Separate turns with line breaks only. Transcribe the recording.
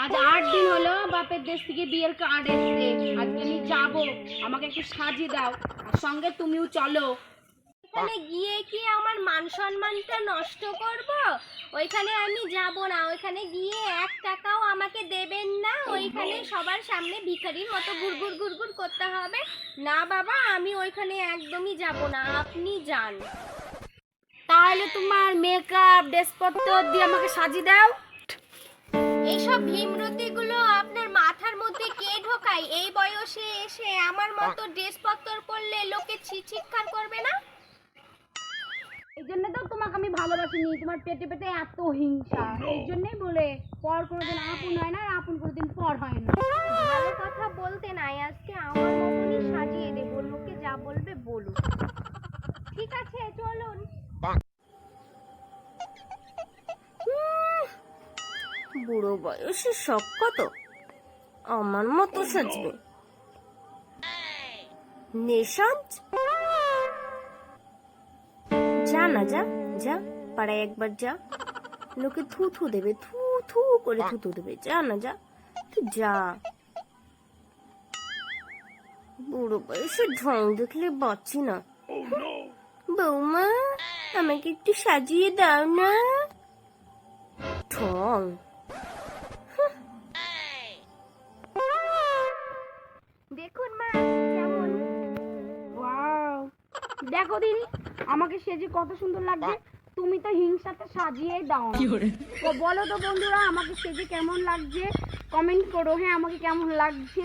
আজ 8 দিন হলো বাপের দেশ থেকে বিয়ের কার্ড এসছে। আজকে আমি যাবো, আমাকে একটু সাজিয়ে দাও, আর সঙ্গে তুমিও চলো।
ওখানে গিয়ে কি আমার মান সম্মানটা নষ্ট করব? ওইখানে আমি যাব না। ওইখানে গিয়ে 1 টাকাও আমাকে দেবেন না। ওইখানে সবার সামনে ভিখারির মতো গুড়গুড় গুড়গুড় করতে হবে। না বাবা, আমি ওইখানে একদমই যাব না, আপনি যান।
তাহলে তোমার মেকআপ ড্রেসপত্র দিয়ে আমাকে সাজিয়ে দাও।
এইসব ভীমরতিগুলো আপনার মাথার মধ্যে কে ঢোকায়? এই বয়সে এসে আমার মতো ড্রেসপত্র পরলে লোকে চিৎকার করবে না?
এই জন্য তো তোমাকে আমি ভালোবাসিনি, তোমার পেটে পেটে এত হিংসা। এই জন্যই বলে পর কোনোদিন আপন হয় না, আর আপন কোনোদিন পর হয় না।
ভালো কথা বলতে নাই, আজকে আমার মতনই সাজিয়ে দেব, লোকে যা বলবে বলুক। ঠিক আছে, চলুন। বুড়ো বয়সে শখ কত, আমার মতো সাজবে। নেশাজ, যা না যা, যা পাড়ায় একবার যা, লোকে থু থু দেবে, থু থু করে থুতু দেবে। যা না যা, তুই যা। বুড়ো বয়সে ঢং দেখলে বাঁচি না। বৌমা, আমাকে একটু সাজিয়ে দাও না। ঢং। দেখুন মা কেমন।
ওয়াও, দেখো দিদি আমাকে সেজে কত সুন্দর লাগছে। তুমি তো হিংসাতে সাজিয়েই দাও না। তো বলো তো বন্ধুরা, আমাকে সেজে কেমন লাগছে? কমেন্ট করো, হ্যাঁ আমাকে কেমন লাগছে।